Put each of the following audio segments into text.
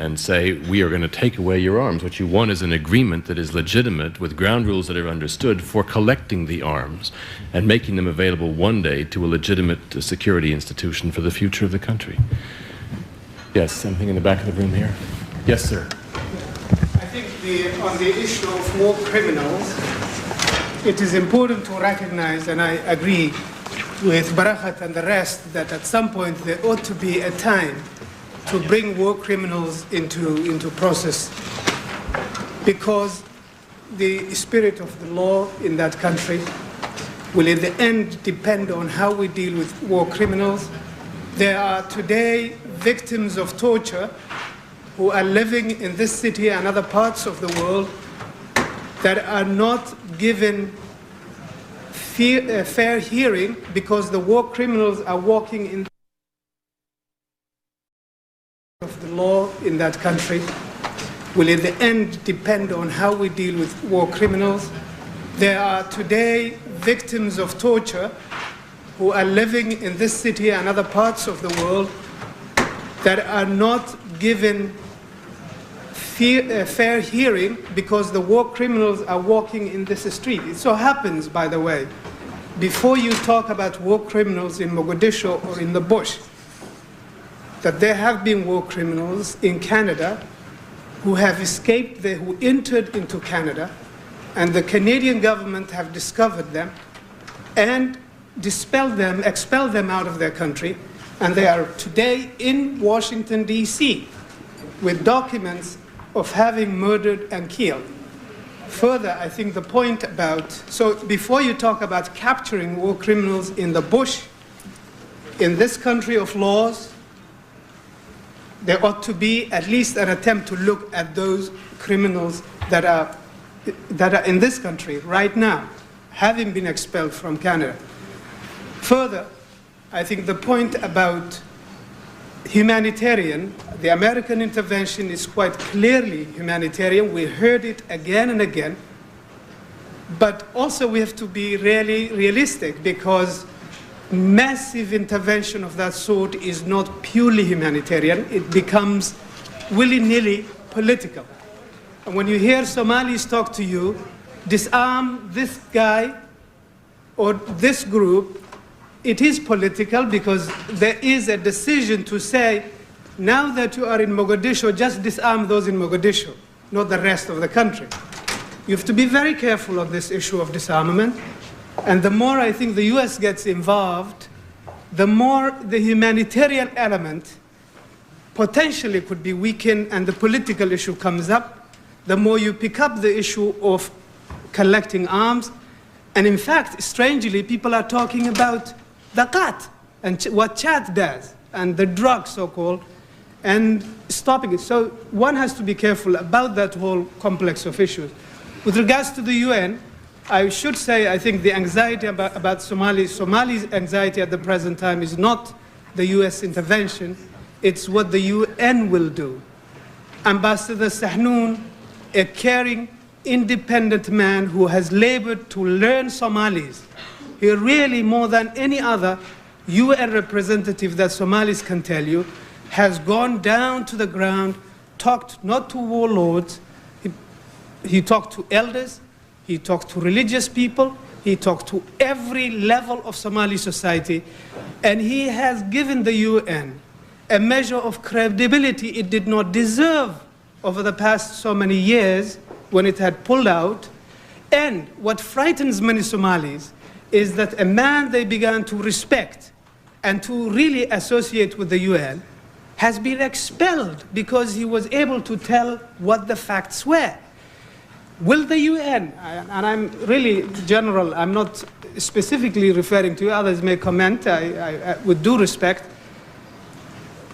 and say, we are going to take away your arms. What you want is an agreement that is legitimate with ground rules that are understood for collecting the arms and making them available one day to a legitimate security institution for the future of the country. Yes, something in the back of the room here. Yes, sir. I think on the issue of war criminals, it is important to recognize, and I agree with Barakat and the rest, that at some point there ought to be a time to bring war criminals into process, because the spirit of the law in that country will in the end depend on how we deal with war criminals. There are today victims of torture who are living in this city and other parts of the world that are not given a fair hearing because the war criminals are walking in of the law in that country will in the end depend on how we deal with war criminals. There are today victims of torture who are living in this city and other parts of the world that are not given a fair hearing because the war criminals are walking in this street. It so happens, by the way, before you talk about war criminals in Mogadishu or in the bush, that there have been war criminals in Canada who have escaped there, who entered into Canada, and the Canadian government have discovered them and expelled them out of their country, and they are today in Washington, D.C. with documents of having murdered and killed. Further, I think the point about, so before you talk about capturing war criminals in the bush, in this country of laws, there ought to be at least an attempt to look at those criminals that are in this country right now, having been expelled from Canada. Further, I think the point about humanitarian, the American intervention is quite clearly humanitarian. We heard it again and again. But also we have to be really realistic, because massive intervention of that sort is not purely humanitarian. It becomes willy-nilly political. And when you hear Somalis talk to you, disarm this guy or this group, it is political, because there is a decision to say, now that you are in Mogadishu, just disarm those in Mogadishu, not the rest of the country. You have to be very careful on this issue of disarmament. And the more I think the US gets involved, the more the humanitarian element potentially could be weakened and the political issue comes up, the more you pick up the issue of collecting arms. And in fact, strangely, people are talking about the cat and what Chad does and the drugs, so-called, and stopping it. So one has to be careful about that whole complex of issues. With regards to the UN, I should say I think the anxiety about Somali's anxiety at the present time is not the US intervention, it's what the UN will do. Ambassador Sahnoun, a caring, independent man who has labored to learn Somalis, he really, more than any other UN representative that Somalis can tell you, has gone down to the ground, talked not to warlords, he talked to elders, he talked to religious people, he talked to every level of Somali society, and he has given the UN a measure of credibility it did not deserve over the past so many years when it had pulled out. And what frightens many Somalis is that a man they began to respect and to really associate with the UN has been expelled because he was able to tell what the facts were. Will the UN, and I'm really general, I'm not specifically referring to you, others may comment, I with due respect.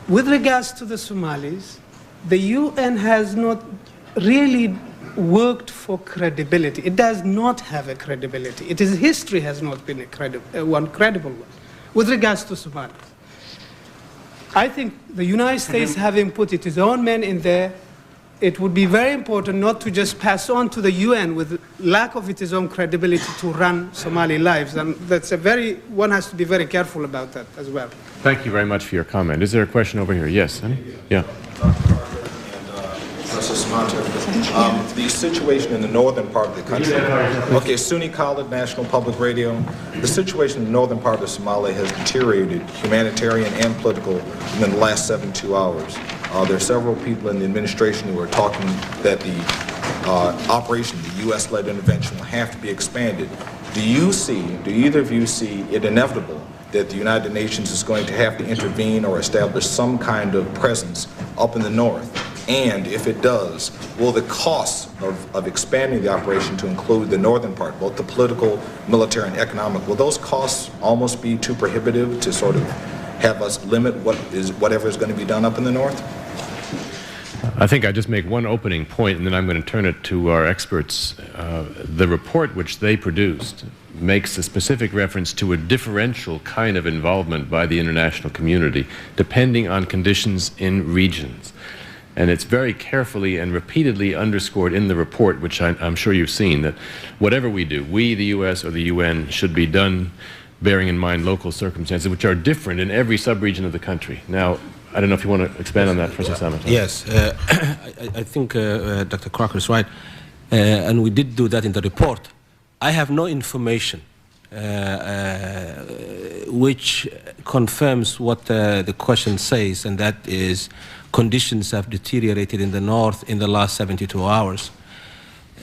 With regards to the Somalis, the UN has not really worked for credibility. It does not have a credibility. Its history has not been one credible one. With regards to Somalis, I think the United States having put its own men in there, it would be very important not to just pass on to the UN with lack of its own credibility to run Somali lives. And that's one has to be very careful about that as well. Thank you very much for your comment. Is there a question over here? Yes, honey? Yeah. The situation in the northern part of the country. Okay, Sunni Khalid National Public Radio. The situation in the northern part of Somalia has deteriorated, humanitarian and political, in the last 72 hours. There are several people in the administration who are talking that the operation, the U.S.-led intervention, will have to be expanded. Do either of you see it inevitable that the United Nations is going to have to intervene or establish some kind of presence up in the north? And if it does, will the costs of expanding the operation to include the northern part, both the political, military, and economic, will those costs almost be too prohibitive to sort of have us limit whatever is going to be done up in the north? I think I just make one opening point, and then I'm going to turn it to our experts. The report which they produced makes a specific reference to a differential kind of involvement by the international community, depending on conditions in regions. And it's very carefully and repeatedly underscored in the report, which I'm sure you've seen, that whatever we do, we, the U.S. or the UN, should be done bearing in mind local circumstances, which are different in every sub-region of the country. Now, I don't know if you want to expand on that, Professor Samatar. Yes, I think Dr. Crocker is right, and we did do that in the report. I have no information which confirms what the question says, and that is conditions have deteriorated in the north in the last 72 hours.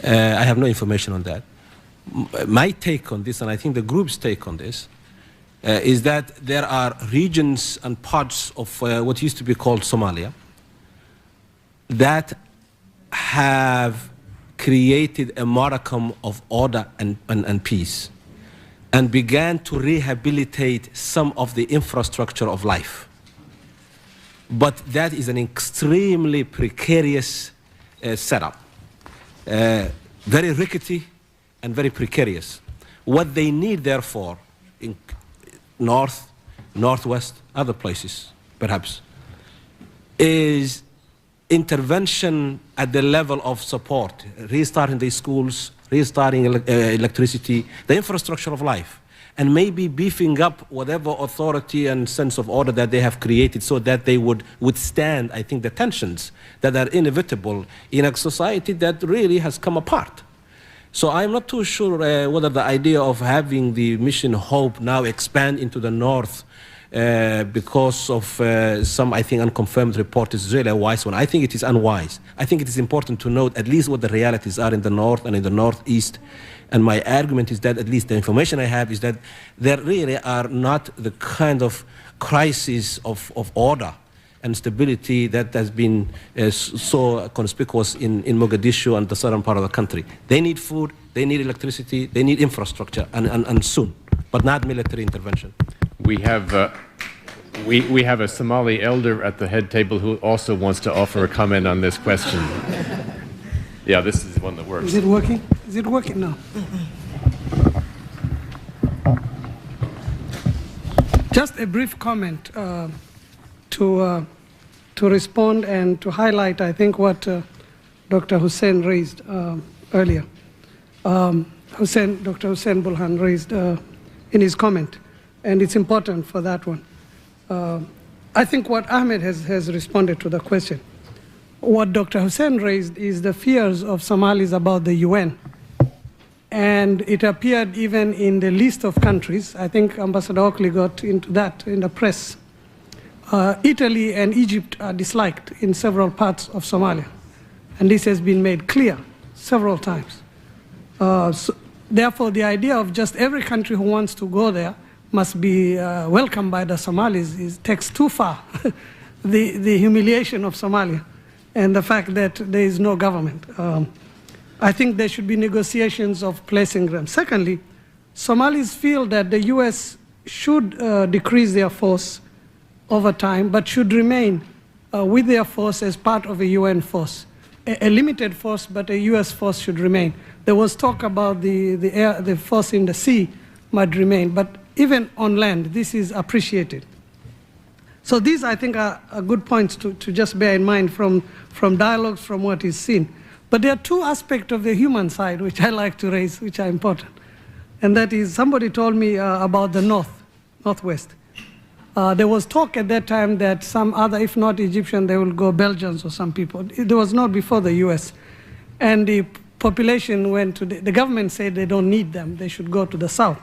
I have no information on that. My take on this, and I think the group's take on this, is that there are regions and parts of what used to be called Somalia that have created a modicum of order and peace and began to rehabilitate some of the infrastructure of life. But that is an extremely precarious setup, very rickety and very precarious. What they need, therefore, in north, northwest, other places, perhaps, is intervention at the level of support, restarting the schools, restarting electricity, the infrastructure of life, and maybe beefing up whatever authority and sense of order that they have created so that they would withstand, I think, the tensions that are inevitable in a society that really has come apart. So I'm not too sure whether the idea of having the mission Hope now expand into the north because of some, I think, unconfirmed report is really a wise one. I think it is unwise. I think it is important to note at least what the realities are in the north and in the northeast. And my argument is that, at least the information I have, is that there really are not the kind of crisis of order and stability that has been so conspicuous in Mogadishu and the southern part of the country. They need food, they need electricity, they need infrastructure, and soon, but not military intervention. We have we have a Somali elder at the head table who also wants to offer a comment on this question. Yeah, this is one that works. Is it working? Is it working now? Just a brief comment to respond and to highlight, I think, what Dr. Hussein raised earlier. Dr. Hussein Bulhan raised in his comment, and it's important for that one. I think what Ahmed has responded to the question. What Dr. Hussein raised is the fears of Somalis about the UN. And it appeared even in the list of countries. I think Ambassador Oakley got into that in the press. Italy and Egypt are disliked in several parts of Somalia. And this has been made clear several times. So therefore, the idea of just every country who wants to go there must be welcomed by the Somalis takes too far the humiliation of Somalia and the fact that there is no government. I think there should be negotiations of placing them. Secondly, Somalis feel that the US should decrease their force over time, but should remain with their force as part of a UN force. A limited force, but a US force should remain. There was talk about the force in the sea might remain, but even on land, this is appreciated. So these, I think, are good points to just bear in mind from dialogues, from what is seen. But there are two aspects of the human side which I like to raise, which are important. And that is, somebody told me about the northwest. There was talk at that time that some other, if not Egyptian, they will go Belgians or some people. It was not before the US. and the population went to the government said they don't need them, they should go to the south.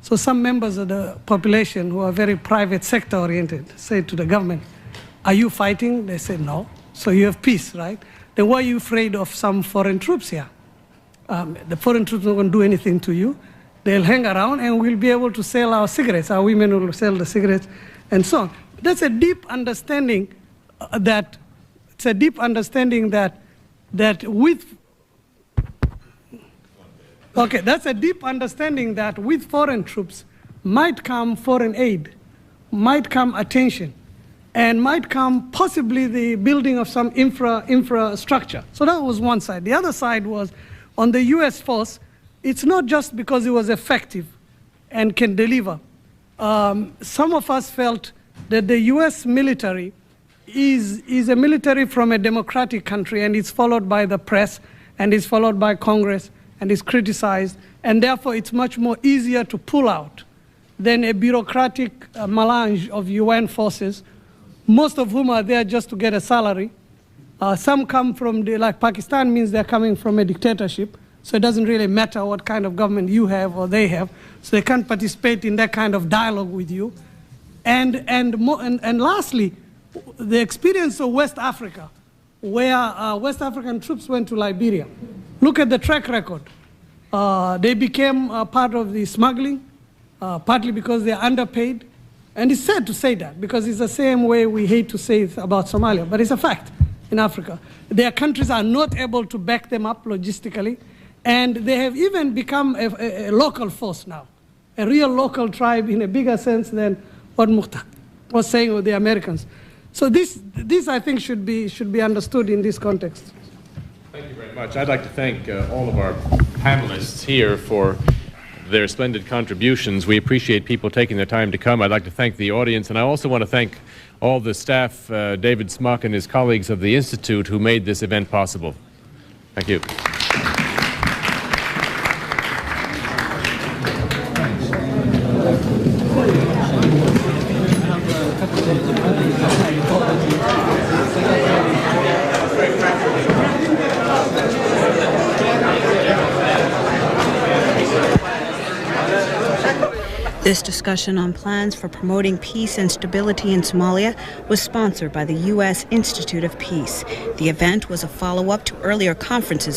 So some members of the population who are very private sector oriented said to the government, are you fighting? They said no. So you have peace, right? Then why are you afraid of some foreign troops here? The foreign troops don't do anything to you. They'll hang around and we'll be able to sell our cigarettes. Our women will sell the cigarettes and so on. That's a deep understanding that with foreign troops might come foreign aid, might come attention, and might come possibly the building of some infrastructure. So that was one side. The other side was on the US force, it's not just because it was effective and can deliver. Some of us felt that the US military is a military from a democratic country and it's followed by the press and is followed by Congress and is criticized, and therefore it's much more easier to pull out than a bureaucratic melange of UN forces, most of whom are there just to get a salary. Some come from, like Pakistan means they're coming from a dictatorship, so it doesn't really matter what kind of government you have or they have, so they can't participate in that kind of dialogue with you. And lastly, the experience of West Africa, where West African troops went to Liberia. Look at the track record. They became part of the smuggling, partly because they're underpaid. And it's sad to say that, because it's the same way we hate to say it about Somalia, but it's a fact in Africa. Their countries are not able to back them up logistically, and they have even become a local force now, a real local tribe in a bigger sense than what Mukhtar was saying with the Americans. So this I think should be understood in this context. Thank you very much. I'd like to thank all of our panelists here for their splendid contributions. We appreciate people taking the time to come. I'd like to thank the audience, and I also want to thank all the staff, David Smock and his colleagues of the Institute, who made this event possible. Thank you. This discussion on plans for promoting peace and stability in Somalia was sponsored by the U.S. Institute of Peace. The event was a follow-up to earlier conferences